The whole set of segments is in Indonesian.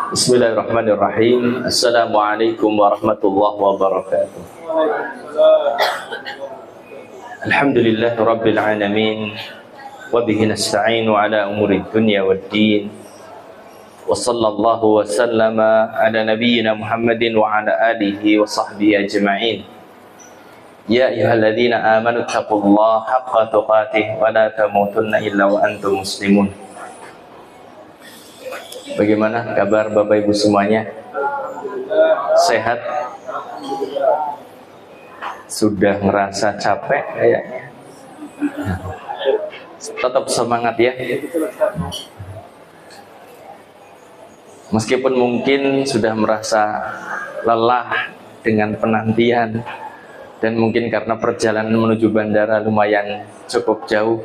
Bismillahirrahmanirrahim. Assalamualaikum warahmatullahi wabarakatuh. Alhamdulillahi rabbil alamin. Wa bihi nasta'inu ala umuri dunya waddin. Wa sallallahu wa sallama ala nabiyyina Muhammadin wa ala alihi wa sahbihi ajma'in. Ya ayyuhalladzina amanu taqullaha haqqa tuqatih wa la tamutunna illa wa antum muslimun. Bagaimana kabar Bapak Ibu semuanya? Sehat? Sudah ngerasa capek kayaknya? Tetap semangat ya. Meskipun mungkin sudah merasa lelah dengan penantian, dan mungkin karena perjalanan menuju bandara lumayan cukup jauh,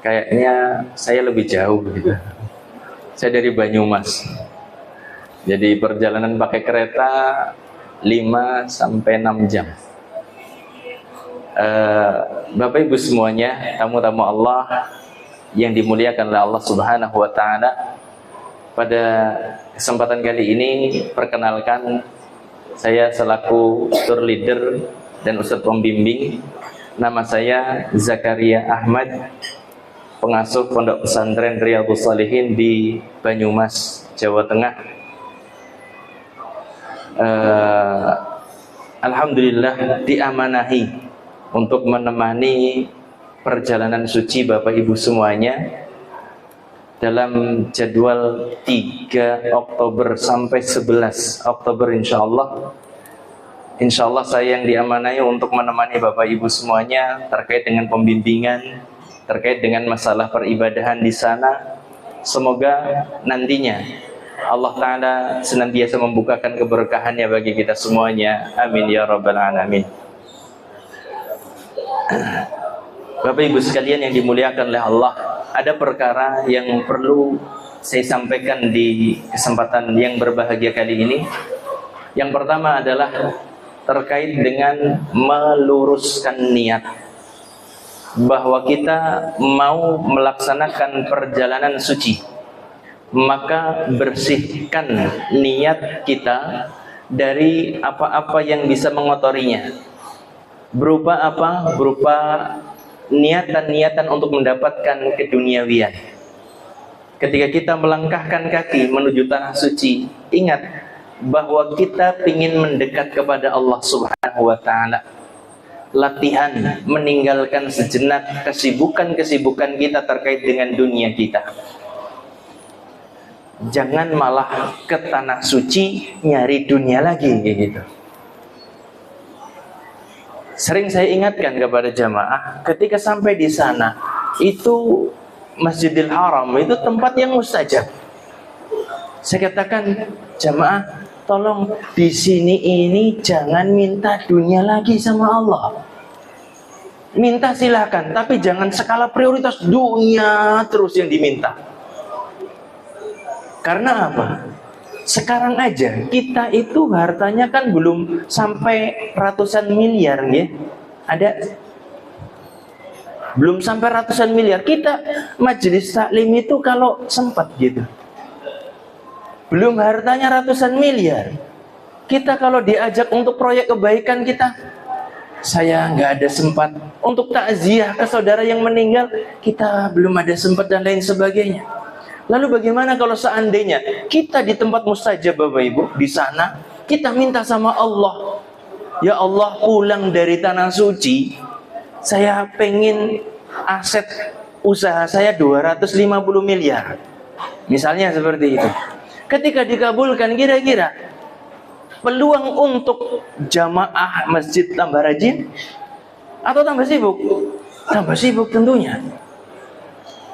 kayaknya saya lebih jauh gitu. Saya dari Banyumas, jadi perjalanan pakai kereta 5 sampai 6 jam. Bapak Ibu semuanya, tamu-tamu Allah yang dimuliakan oleh Allah Subhanahu wa Ta'ala, pada kesempatan kali ini perkenalkan, saya selaku tour leader dan ustadz pembimbing. Nama saya Zakaria Ahmad, pengasuh Pondok Pesantren Riyadhus Shalihin di Banyumas, Jawa Tengah. Alhamdulillah diamanahi untuk menemani perjalanan suci Bapak Ibu semuanya dalam jadwal 3 Oktober sampai 11 Oktober insyaallah. Insyaallah saya yang diamanahi untuk menemani Bapak Ibu semuanya terkait dengan pembimbingan, terkait dengan masalah peribadahan di sana. Semoga nantinya Allah Ta'ala senantiasa membukakan keberkahannya bagi kita semuanya. Amin ya rabbal alamin. Bapak Ibu sekalian yang dimuliakan oleh Allah, ada perkara yang perlu saya sampaikan di kesempatan yang berbahagia kali ini. Yang pertama adalah terkait dengan meluruskan niat, bahwa kita mau melaksanakan perjalanan suci, maka bersihkan niat kita dari apa-apa yang bisa mengotorinya. Berupa apa? Berupa niatan-niatan untuk mendapatkan keduniawian. Ketika kita melangkahkan kaki menuju tanah suci, ingat bahwa kita ingin mendekat kepada Allah Subhanahu wa Ta'ala. Latihan meninggalkan sejenak kesibukan-kesibukan kita terkait dengan dunia kita. Jangan malah ke tanah suci nyari dunia lagi gitu. Sering saya ingatkan kepada jamaah, ketika sampai di sana, itu Masjidil Haram itu tempat yang mustajab. Saya katakan, jamaah, tolong di sini ini jangan minta dunia lagi sama Allah. Minta silakan, tapi jangan skala prioritas dunia terus yang diminta. Karena apa? Sekarang aja kita itu hartanya kan belum sampai ratusan miliar ya. Ada belum sampai ratusan miliar. Kita majelis taklim itu kalau sempat gitu, belum hartanya ratusan miliar. Kita kalau diajak untuk proyek kebaikan kita, saya nggak ada sempat. Untuk takziah ke saudara yang meninggal, kita belum ada sempat dan lain sebagainya. Lalu bagaimana kalau seandainya kita di tempat mustajab Bapak Ibu, di sana kita minta sama Allah, ya Allah, pulang dari tanah suci, saya pengen aset usaha saya 250 miliar. Misalnya seperti itu. Ketika dikabulkan, kira-kira peluang untuk jamaah masjid tambah rajin atau tambah sibuk? Tambah sibuk tentunya.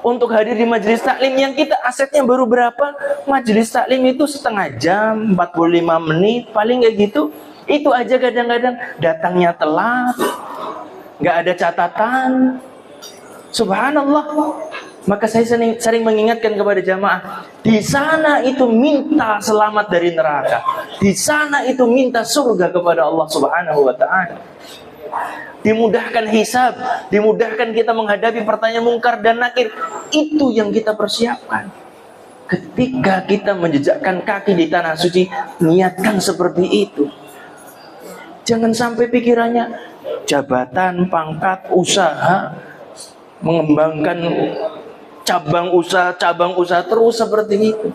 Untuk hadir di majelis taklim yang kita asetnya baru berapa? Majelis taklim itu setengah jam, 45 menit, paling kayak gitu. Itu aja kadang-kadang datangnya telat, nggak ada catatan. Subhanallah. Maka saya sering mengingatkan kepada jamaah, di sana itu minta selamat dari neraka, di sana itu minta surga kepada Allah Subhanahu wa Ta'ala. Dimudahkan hisab, dimudahkan kita menghadapi pertanyaan mungkar dan nakir. Itu yang kita persiapkan. Ketika kita menjejakkan kaki di tanah suci, niatkan seperti itu. Jangan sampai pikirannya jabatan, pangkat, usaha, mengembangkan cabang usaha terus seperti itu.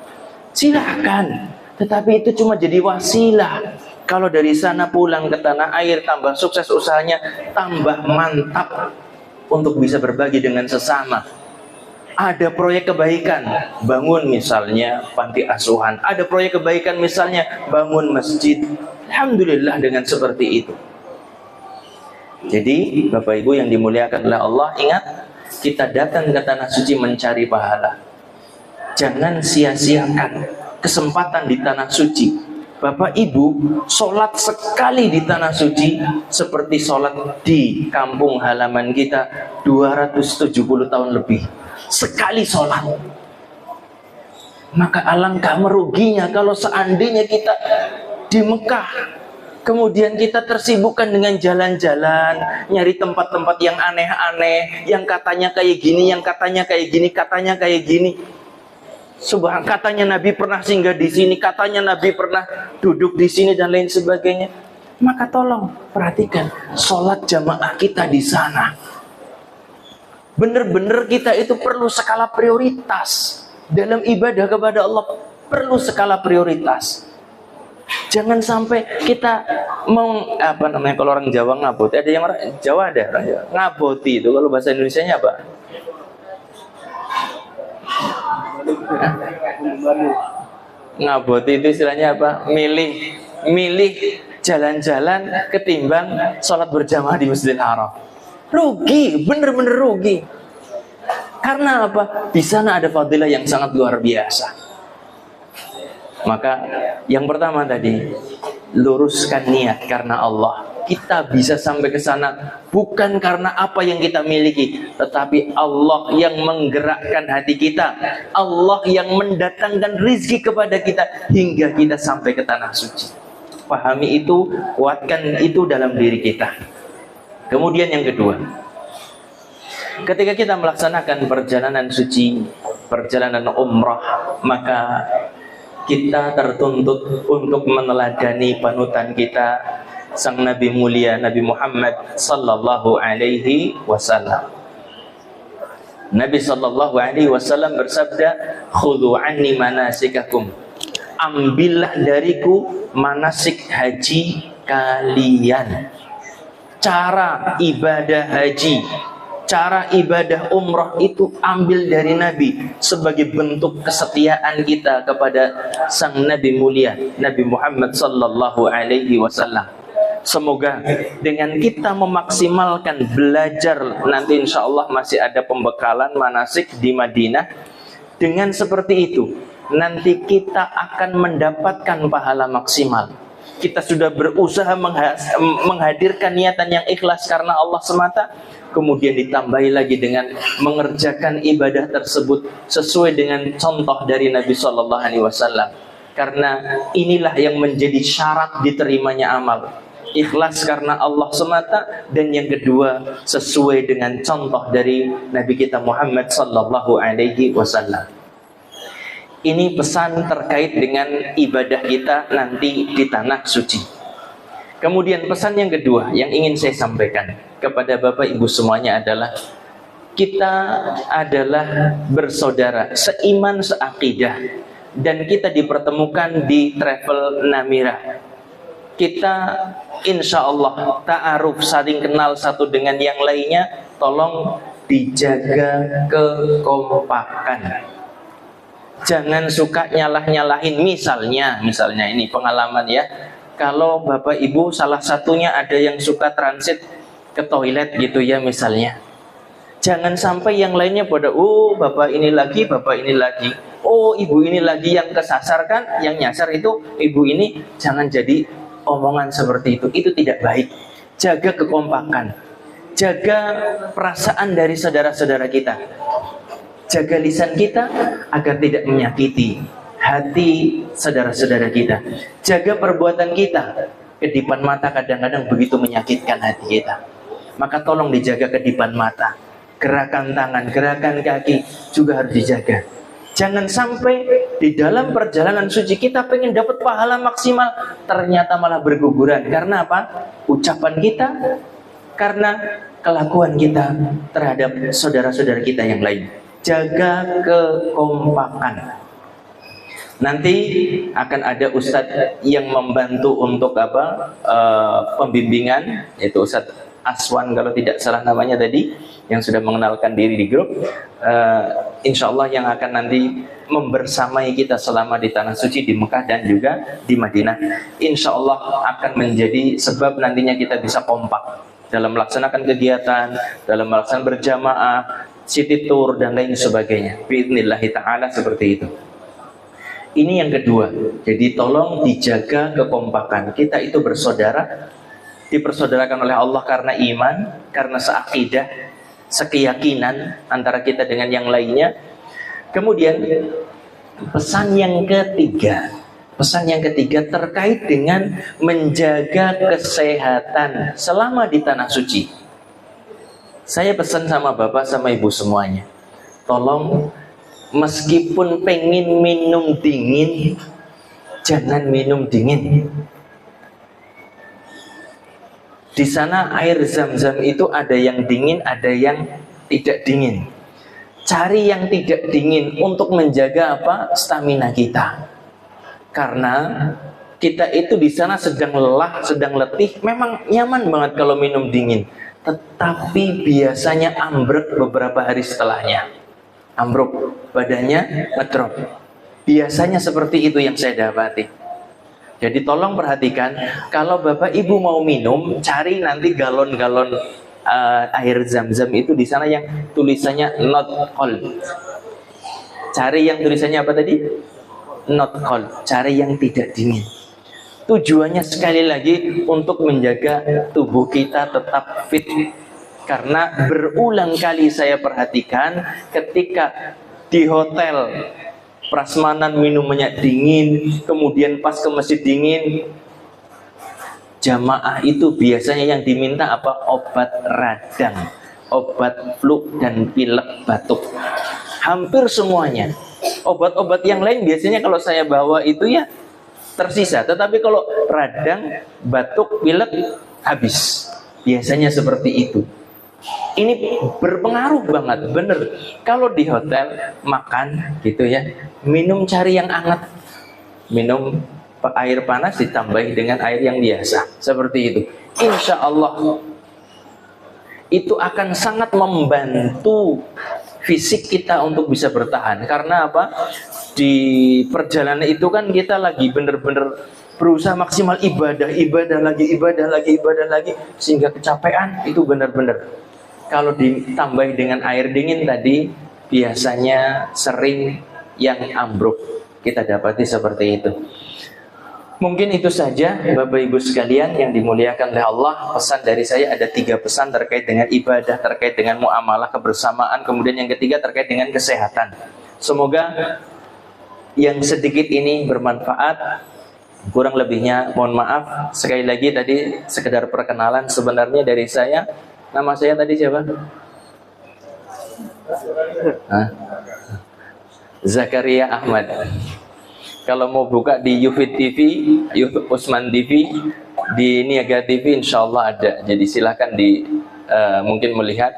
Silahkan, tetapi itu cuma jadi wasilah. Kalau dari sana pulang ke tanah air, tambah sukses usahanya, tambah mantap untuk bisa berbagi dengan sesama. Ada proyek kebaikan, bangun misalnya panti asuhan. Ada proyek kebaikan misalnya bangun masjid. Alhamdulillah dengan seperti itu. Jadi Bapak Ibu yang dimuliakan oleh Allah, ingat, kita datang ke tanah suci mencari pahala. Jangan sia-siakan kesempatan di tanah suci. Bapak Ibu, sholat sekali di tanah suci seperti sholat di kampung halaman kita 270 tahun lebih. Sekali sholat. Maka alangkah meruginya kalau seandainya kita di Mekah, kemudian kita tersibukkan dengan jalan-jalan, nyari tempat-tempat yang aneh-aneh, yang katanya kayak gini, yang katanya kayak gini, katanya kayak gini. Katanya Nabi pernah singgah di sini, katanya Nabi pernah duduk di sini dan lain sebagainya. Maka tolong perhatikan sholat jamaah kita di sana. Benar-benar kita itu perlu skala prioritas dalam ibadah kepada Allah, perlu skala prioritas. Jangan sampai kita mau kalau orang Jawa ngaboti, ada yang orang Jawa ada orang Jawa ngaboti itu, kalau bahasa Indonesianya apa? Ngaboti itu istilahnya apa? Milih jalan-jalan ketimbang sholat berjamaah di Masjidil Haram. Rugi, bener-bener rugi. Karena apa? Di sana ada fadilah yang sangat luar biasa. Maka yang pertama tadi, luruskan niat karena Allah. Kita bisa sampai ke sana bukan karena apa yang kita miliki, tetapi Allah yang menggerakkan hati kita, Allah yang mendatangkan rizki kepada kita hingga kita sampai ke tanah suci. Pahami itu, kuatkan itu dalam diri kita. Kemudian yang kedua, ketika kita melaksanakan perjalanan suci, perjalanan umrah, maka kita tertuntut untuk meneladani panutan kita, sang Nabi mulia Nabi Muhammad sallallahu alaihi wasallam. Nabi sallallahu alaihi wasallam bersabda, "Khudhu anni manasikakum." Ambillah dariku manasik haji kalian. Cara ibadah haji, cara ibadah umrah itu ambil dari Nabi sebagai bentuk kesetiaan kita kepada sang Nabi mulia Nabi Muhammad sallallahu alaihi wasallam. Semoga dengan kita memaksimalkan belajar, nanti insya Allah masih ada pembekalan manasik di Madinah. Dengan seperti itu, nanti kita akan mendapatkan pahala maksimal. Kita sudah berusaha menghadirkan niatan yang ikhlas karena Allah semata, kemudian ditambahi lagi dengan mengerjakan ibadah tersebut sesuai dengan contoh dari Nabi Shallallahu Alaihi Wasallam. Karena inilah yang menjadi syarat diterimanya amal. Ikhlas karena Allah semata, dan yang kedua sesuai dengan contoh dari Nabi kita Muhammad Sallallahu Alaihi Wasallam. Ini pesan terkait dengan ibadah kita nanti di tanah suci. Kemudian pesan yang kedua yang ingin saya sampaikan kepada Bapak Ibu semuanya adalah kita adalah bersaudara, seiman, seakidah, dan kita dipertemukan di travel Namira. Kita insya Allah ta'aruf, saling kenal satu dengan yang lainnya. Tolong dijaga kekompakan. Jangan suka nyalah-nyalahin. Misalnya ini pengalaman ya. Kalau Bapak Ibu salah satunya ada yang suka transit ke toilet gitu ya misalnya. Jangan sampai yang lainnya pada, oh Bapak ini lagi, oh Ibu ini lagi yang kesasar kan, yang nyasar itu Ibu ini. Jangan jadi omongan seperti itu tidak baik. Jaga kekompakan, jaga perasaan dari saudara-saudara kita, jaga lisan kita agar tidak menyakiti hati saudara-saudara kita. Jaga perbuatan kita. Kedipan mata kadang-kadang begitu menyakitkan hati kita. Maka tolong dijaga kedipan mata. Gerakan tangan, gerakan kaki juga harus dijaga. Jangan sampai di dalam perjalanan suci kita pengen dapat pahala maksimal, ternyata malah berguguran. Karena apa? Ucapan kita, karena kelakuan kita terhadap saudara-saudara kita yang lain. Jaga kekompakan. Nanti akan ada ustadz yang membantu untuk pembimbingan, yaitu Ustadz Aswan kalau tidak salah namanya tadi, yang sudah mengenalkan diri di grup. Insya Allah yang akan nanti membersamai kita selama di Tanah Suci di Mekah dan juga di Madinah. Insya Allah akan menjadi sebab nantinya kita bisa kompak dalam melaksanakan kegiatan, dalam melaksanakan berjamaah, city tour dan lain sebagainya. Biidznillah ta'ala seperti itu. Ini yang kedua. Jadi tolong dijaga kekompakan. Kita itu bersaudara, dipersaudarakan oleh Allah karena iman, karena seakidah, sekeyakinan antara kita dengan yang lainnya. Kemudian pesan yang ketiga terkait dengan menjaga kesehatan selama di Tanah Suci. Saya pesan sama Bapak sama Ibu semuanya, tolong meskipun pengen minum dingin, jangan minum dingin. Di sana air Zam-Zam itu ada yang dingin, ada yang tidak dingin. Cari yang tidak dingin untuk menjaga stamina kita. Karena kita itu di sana sedang lelah, sedang letih, memang nyaman banget kalau minum dingin. Tetapi biasanya ambruk beberapa hari setelahnya. Ambruk, badannya ngedrop. Biasanya seperti itu yang saya dapati. Jadi tolong perhatikan, kalau Bapak Ibu mau minum, cari nanti galon-galon air Zam-Zam itu di sana yang tulisannya not cold. Cari yang tulisannya apa tadi? Not cold. Cari yang tidak dingin. Tujuannya sekali lagi untuk menjaga tubuh kita tetap fit. Karena berulang kali saya perhatikan ketika di hotel prasmanan minumannya dingin, kemudian pas ke masjid dingin, jamaah itu biasanya yang diminta obat radang, obat flu dan pilek batuk. Hampir semuanya. Obat-obat yang lain biasanya kalau saya bawa itu ya tersisa, tetapi kalau radang, batuk, pilek habis. Biasanya seperti itu. Ini berpengaruh banget, bener. Kalau di hotel makan gitu ya, minum cari yang hangat, minum air panas ditambahi dengan air yang biasa, seperti itu. Insya Allah itu akan sangat membantu fisik kita untuk bisa bertahan. Karena apa? Di perjalanan itu kan kita lagi bener-bener berusaha maksimal ibadah lagi, sehingga kecapean itu bener-bener. Kalau ditambah dengan air dingin tadi, biasanya sering yang ambruk. Kita dapati seperti itu. Mungkin itu saja Bapak Ibu sekalian yang dimuliakan oleh Allah. Pesan dari saya ada 3 pesan terkait dengan ibadah, terkait dengan muamalah kebersamaan. Kemudian yang ketiga terkait dengan kesehatan. Semoga yang sedikit ini bermanfaat. Kurang lebihnya mohon maaf. Sekali lagi tadi sekedar perkenalan sebenarnya dari saya. Nama saya tadi siapa? Zakaria Ahmad. Kalau mau buka di Yufid TV, Yufid Usman TV, di Niaga TV insya Allah ada. Jadi silahkan mungkin melihat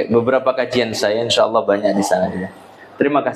beberapa kajian saya, insya Allah banyak di sana juga. Terima kasih.